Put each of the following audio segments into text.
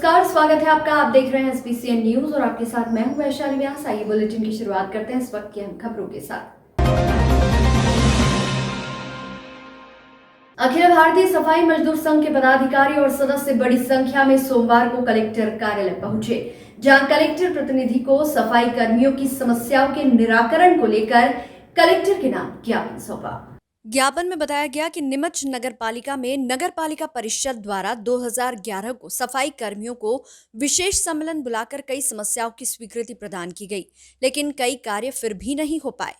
नमस्कार, स्वागत है आपका। आप देख रहे हैं SBCN न्यूज और आपके साथ मैं हूं वैशाली व्यास। आइए बुलेटिन की शुरुआत करते हैं इस वक्त की अहम खबरों के साथ। अखिल भारतीय सफाई मजदूर संघ के पदाधिकारी और सदस्य बड़ी संख्या में सोमवार को कलेक्टर कार्यालय पहुंचे, जहां कलेक्टर प्रतिनिधि को सफाई कर्मियों की समस्याओं के निराकरण को लेकर कलेक्टर के नाम ज्ञापन सौंपा। ज्ञापन में बताया गया कि नीमच नगर पालिका में नगर पालिका परिषद द्वारा 2011 को सफाई कर्मियों को विशेष सम्मेलन बुलाकर कई समस्याओं की स्वीकृति प्रदान की गई, लेकिन कई कार्य फिर भी नहीं हो पाए,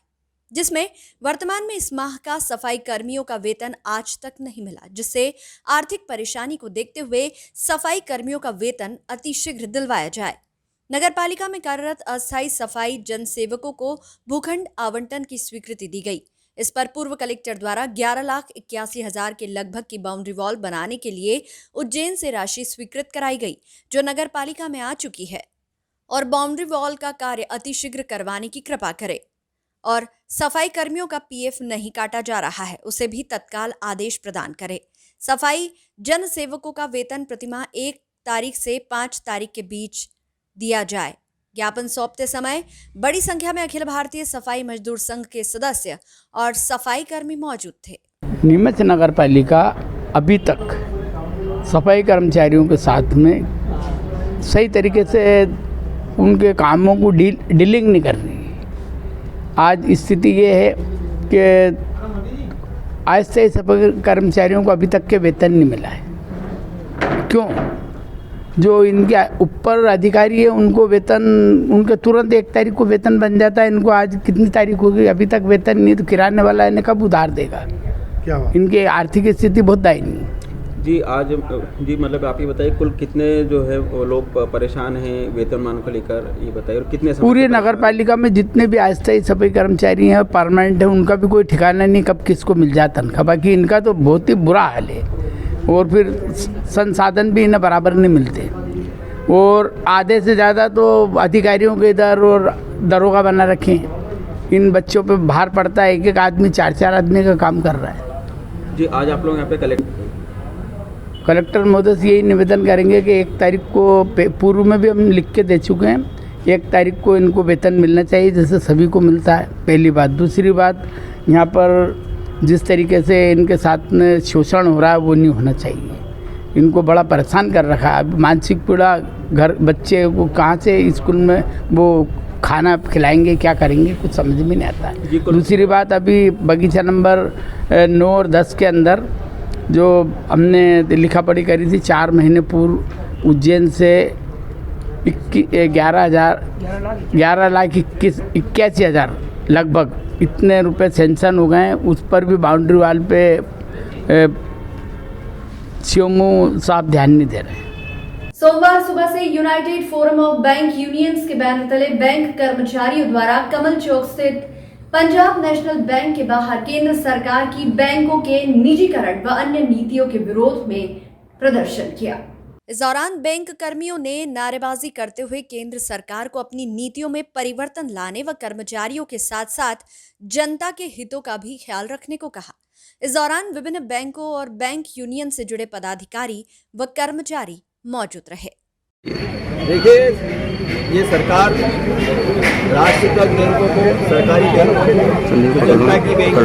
जिसमें वर्तमान में इस माह का सफाई कर्मियों का वेतन आज तक नहीं मिला, जिससे आर्थिक परेशानी को देखते हुए सफाई कर्मियों का वेतन अतिशीघ्र दिलवाया जाए। नगर पालिका में कार्यरत अस्थायी सफाई जनसेवकों को भूखंड आवंटन की स्वीकृति दी गई। इस पर पूर्व कलेक्टर द्वारा 11,81,000 के लगभग की बाउंड्री वॉल बनाने के लिए उज्जैन से राशि स्वीकृत कराई गई, जो नगर पालिका में आ चुकी है, और बाउंड्री वॉल का कार्य अतिशीघ्र करवाने की कृपा करे और सफाई कर्मियों का PF नहीं काटा जा रहा है, उसे भी तत्काल आदेश प्रदान करे। सफाई जन सेवकों का वेतन प्रतिमाह 1 तारीख से 5 तारीख के बीच दिया जाए। ज्ञापन सौंपते समय बड़ी संख्या में अखिल भारतीय सफाई मजदूर संघ के सदस्य और सफाई कर्मी मौजूद थे। नीमच नगर पालिका अभी तक सफाई कर्मचारियों के साथ में सही तरीके से उनके कामों को डीलिंग नहीं कर रही है। आज स्थिति ये है कि अस्थायी सफाई कर्मचारियों को अभी तक के वेतन नहीं मिला है। क्यों? जो इनके ऊपर अधिकारी है उनको वेतन, उनके तुरंत 1 तारीख को वेतन बन जाता है। इनको आज कितनी तारीख हो गई, अभी तक वेतन नहीं, तो किराने वाला इन्हें कब उधार देगा? क्या हुआ? इनकी आर्थिक स्थिति बहुत दयनीय जी। आज जी मतलब आप ये बताइए, कुल कितने जो है वो लोग परेशान हैं वेतनमान को लेकर, ये बताइए, और कितने पूरी नगर पालिका में जितने भी अस्थायी सफाई कर्मचारी हैं परमानेंट है, उनका भी कोई ठिकाना नहीं कब किसको मिल जाता तनख्वाह। बाकी इनका तो बहुत ही बुरा हाल है, और फिर संसाधन भी इन्हें बराबर नहीं मिलते, और आधे से ज़्यादा तो अधिकारियों के इधर और दरोगा बना रखे हैं। इन बच्चों पे भार पड़ता है, एक आदमी 4 आदमी का काम कर रहा है। जी, आज आप लोग यहाँ पे कलेक्टर महोदय से यही निवेदन करेंगे कि 1 तारीख को, पूर्व में भी हम लिख के दे चुके हैं, 1 तारीख को इनको वेतन मिलना चाहिए जैसे सभी को मिलता है, पहली बात। दूसरी बात, यहाँ पर जिस तरीके से इनके साथ में शोषण हो रहा है वो नहीं होना चाहिए। इनको बड़ा परेशान कर रखा है। अब मानसिक पीड़ा, घर बच्चे को कहाँ से स्कूल में वो खाना खिलाएंगे, क्या करेंगे, कुछ समझ में नहीं आता है। दूसरी बात, अभी बगीचा नंबर 9 और 10 के अंदर जो हमने लिखा पढ़ी करी थी 4 महीने पूर्व, उज्जैन से 11,81,000 लगभग इतने रुपए सेंक्शन हो गए हैं। उस पर भी बाउंड्री वाल पे सीएमओ साहब ध्यान नहीं दे रहे। सोमवार सुबह से United forum of bank unions के बैनर तले बैंक कर्मचारियों द्वारा कमल चौक स्थित पंजाब नेशनल बैंक के बाहर केंद्र सरकार की बैंकों के निजीकरण व अन्य नीतियों के विरोध में प्रदर्शन किया। इस दौरान बैंक कर्मियों ने नारेबाजी करते हुए केंद्र सरकार को अपनी नीतियों में परिवर्तन लाने व कर्मचारियों के साथ साथ जनता के हितों का भी ख्याल रखने को कहा। इस दौरान विभिन्न बैंकों और बैंक यूनियन से जुड़े पदाधिकारी व कर्मचारी मौजूद रहे। देखिए, ये सरकार राष्ट्रीयकृत बैंकों को, सरकारी बैंकों को, जनता की बैंक है,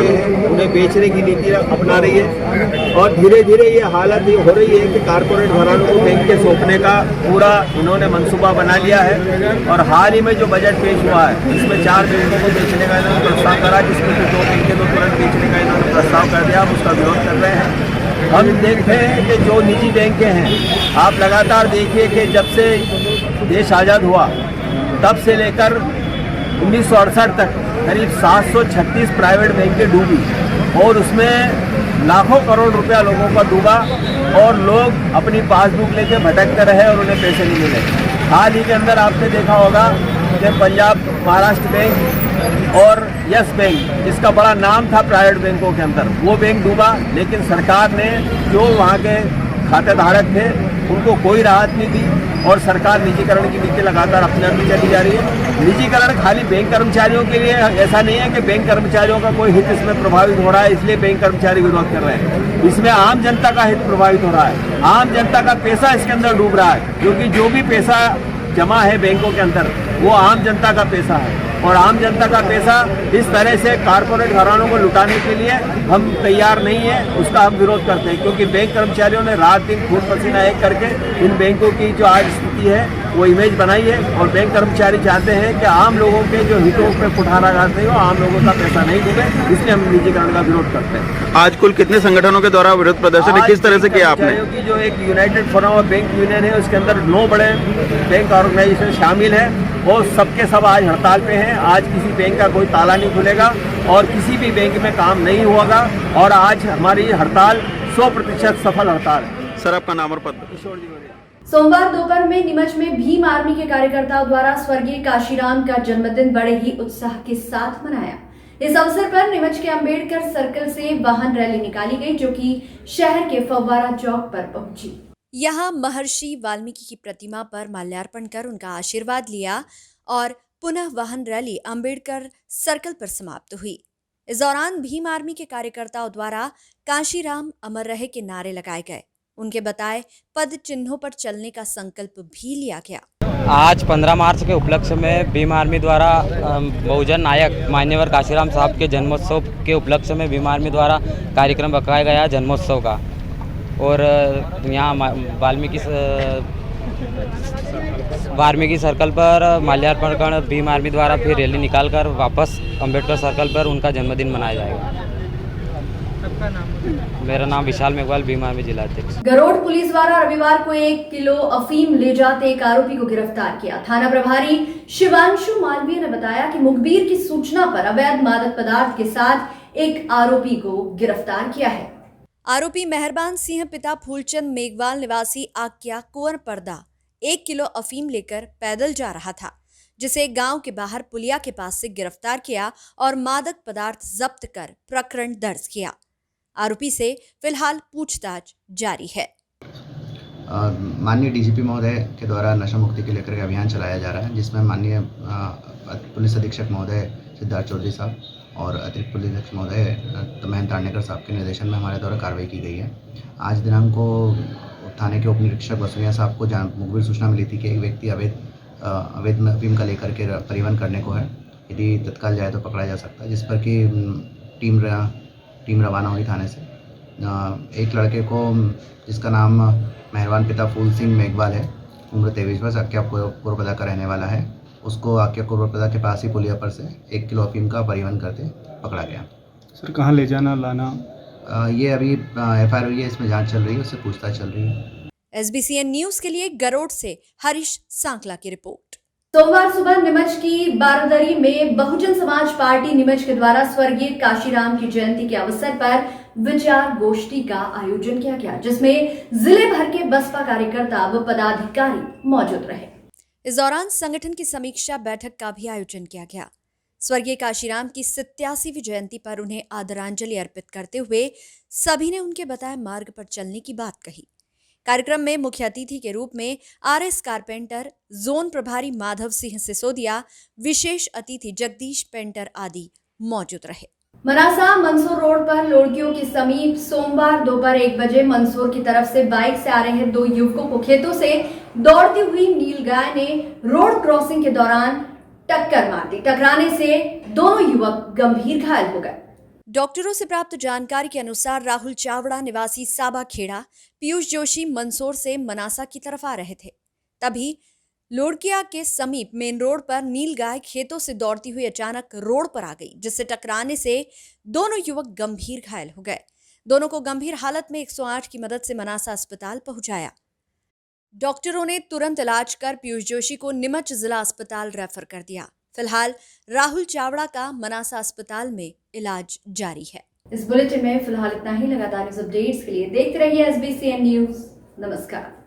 उन्हें बेचने की नीति अपना रही है, और धीरे धीरे ये हालत ये हो रही है कि कारपोरेट घरानों को बैंक के सौंपने का पूरा इन्होंने मंसूबा बना लिया है। और हाल ही में जो बजट पेश हुआ है, इसमें 4 बैंकों को बेचने का इन्होंने प्रस्ताव करा, जिसमें से 2 बैंकें तो तुरंत बेचने का इन्होंने प्रस्ताव कर दिया, उसका विरोध कर रहे हैं। हम देखते हैं कि जो निजी बैंकें हैं, आप लगातार देखिए कि जब से देश आज़ाद हुआ तब से लेकर 1968 तक करीब 736 प्राइवेट बैंकें डूबी, और उसमें लाखों करोड़ रुपया लोगों का डूबा, और लोग अपनी पासबुक लेके भटकते रहे और उन्हें पैसे नहीं मिले। हाल ही के अंदर आपने देखा होगा कि पंजाब महाराष्ट्र बैंक और यस बैंक, जिसका बड़ा नाम था प्राइवेट बैंकों के अंदर, वो बैंक डूबा, लेकिन सरकार ने जो वहाँ के खातेधारक थे उनको कोई राहत नहीं दी और सरकार निजीकरण की नीति लगातार अपनाती चली जा रही है। निजीकरण खाली बैंक कर्मचारियों के लिए ऐसा नहीं है कि बैंक कर्मचारियों का कोई हित इसमें प्रभावित हो रहा है इसलिए बैंक कर्मचारी विरोध कर रहे हैं। इसमें आम जनता का हित प्रभावित हो रहा है, आम जनता का पैसा इसके अंदर डूब रहा है, क्योंकि जो भी पैसा जमा है बैंकों के अंदर वो आम जनता का पैसा है और आम जनता का पैसा इस तरह से कारपोरेट घरानों को लुटाने के लिए हम तैयार नहीं है, उसका हम विरोध करते हैं। क्योंकि बैंक कर्मचारियों ने रात दिन खून पसीना एक करके इन बैंकों की जो आज स्थिति है वो इमेज बनाई है और बैंक कर्मचारी चाहते हैं कि आम लोगों के जो हितों पे कुठाराघात नहीं हो, आम लोगों का पैसा नहीं डूबे, इसलिए हम निजीकरण का विरोध करते हैं। आज कुल कितने संगठनों के द्वारा विरोध प्रदर्शन किस तरह से किया आपने? की जो एक United forum of bank union है उसके अंदर 9 बड़े बैंक ऑर्गेनाइजेशन शामिल हैं और सबके सब आज हड़ताल पे हैं। आज किसी बैंक का कोई ताला नहीं खुलेगा और किसी भी बैंक में काम नहीं होगा और आज हमारी हड़ताल 100% सफल हड़ताल है। सर आपका नाम और पद? किशोर जी। सोमवार दोपहर में नीमच में भीम आर्मी के कार्यकर्ताओं द्वारा स्वर्गीय काशीराम का जन्मदिन बड़े ही उत्साह के साथ मनाया। इस अवसर पर नीमच के अंबेडकर सर्कल से वाहन रैली निकाली गई जो कि शहर के फव्वारा चौक पर पहुंची। यहाँ महर्षि वाल्मीकि की प्रतिमा पर माल्यार्पण कर उनका आशीर्वाद लिया और पुनः वाहन रैली अंबेडकर सर्कल पर समाप्त हुई। इस दौरान भीम आर्मी के कार्यकर्ताओं द्वारा काशीराम अमर रहे के नारे लगाए गए। उनके बताए पद चिन्हों पर चलने का संकल्प भी लिया गया। आज 15 मार्च के उपलक्ष्य में भीम आर्मी द्वारा बहुजन नायक मान्यवर काशीराम साहब के जन्मोत्सव के उपलक्ष्य में भीम आर्मी द्वारा कार्यक्रम रखाया गया जन्मोत्सव का और यहाँ वाल्मीकि सर्कल पर माल्यार्पण कर भीम आर्मी द्वारा फिर रैली निकालकर वापस अंबेडकर सर्कल पर उनका जन्मदिन मनाया जाएगा। मेरा नाम विशाल मेघवाल, भीम आर्मी जिला अध्यक्ष। गरोड पुलिस द्वारा रविवार को 1 किलो अफीम ले जाते एक आरोपी को गिरफ्तार किया। थाना प्रभारी शिवांशु मालवीय ने बताया कि मुखबिर की सूचना पर अवैध मादक पदार्थ के साथ एक आरोपी को गिरफ्तार किया है। आरोपी मेहरबान सिंह पिता फूलचंद मेघवाल निवासी आक्या कुंवर पर्दा 1 किलो अफीम लेकर पैदल जा रहा था, जिसे गांव के बाहर पुलिया के पास से गिरफ्तार किया और मादक पदार्थ जब्त कर प्रकरण दर्ज किया। आरोपी से फिलहाल पूछताछ जारी है। माननीय डीजीपी महोदय के द्वारा नशा मुक्ति के लेकर अभियान चलाया जा रहा है, जिसमें माननीय पुलिस अधीक्षक महोदय सिद्धार्थ चौधरी साहब और अतिरिक्त पुलिस अधीक्षक महोदय महेंद्र तांडेकर साहब के निर्देशन में हमारे द्वारा कार्रवाई की गई है। आज दिनांक को थाने के उप निरीक्षक वसुइया साहब को मुखबिर सूचना मिली थी कि एक व्यक्ति अवैध अफीम का लेकर के परिवहन करने को है, यदि तत्काल जाए तो पकड़ा जा सकता है, जिस पर कि टीम रवाना हुई थाने से। एक लड़के को जिसका नाम मेहरबान पिता फूल सिंह मेघवाल है, उम्र 23 वर्ष, आक्या कुरपदा का रहने वाला है, उसको आक्या कुरपदा के पास ही पुलिया पर से 1 किलो अफीम का परिवहन करते पकड़ा गया। सर कहाँ ले जाना लाना? ये अभी FIR हुई है, इसमें जांच चल रही है, उससे पूछताछ चल रही है। SBCN न्यूज के लिए गरोड से हरीश सांकला की रिपोर्ट। सोमवार सुबह नीमच की बारोदरी में बहुजन समाज पार्टी नीमच के द्वारा स्वर्गीय काशीराम की जयंती के अवसर पर विचार गोष्ठी का आयोजन किया गया, जिसमें जिले भर के बसपा कार्यकर्ता व पदाधिकारी मौजूद रहे। इस दौरान संगठन की समीक्षा बैठक का भी आयोजन किया गया। स्वर्गीय काशीराम की 87वीं जयंती पर उन्हें आदरांजलि अर्पित करते हुए सभी ने उनके बताए मार्ग पर चलने की बात कही। कार्यक्रम में मुख्य अतिथि के रूप में RS कारपेंटर, जोन प्रभारी माधव सिंह सिसोदिया, विशेष अतिथि जगदीश पेंटर आदि मौजूद रहे। मनासा मंसूर रोड पर लोड़कियों के समीप सोमवार दोपहर 1 बजे मंसूर की तरफ से बाइक से आ रहे 2 युवकों को खेतों से दौड़ती हुई नीलगाय ने रोड क्रॉसिंग के दौरान टक्कर मार दी। टकराने से दोनों युवक गंभीर घायल हो गए। डॉक्टरों से प्राप्त जानकारी के अनुसार राहुल चावड़ा निवासी साबा खेड़ा, पीयूष जोशी मंदसौर से मनासा की तरफ आ रहे थे। तभी लोड़किया के समीप मेन रोड पर नीलगाय खेतों से दौड़ती हुई अचानक रोड पर आ गई, जिससे टकराने से दोनों युवक गंभीर घायल हो गए। दोनों को गंभीर हालत में 108 की मदद से मनासा अस्पताल पहुंचाया। डॉक्टरों ने तुरंत इलाज कर पीयूष जोशी को नीमच जिला अस्पताल रेफर कर दिया। फिलहाल राहुल चावड़ा का मनासा अस्पताल में इलाज जारी है। इस बुलेटिन में फिलहाल इतना ही। लगातार न्यूज अपडेट्स के लिए देखते रहिए SBCN न्यूज। नमस्कार।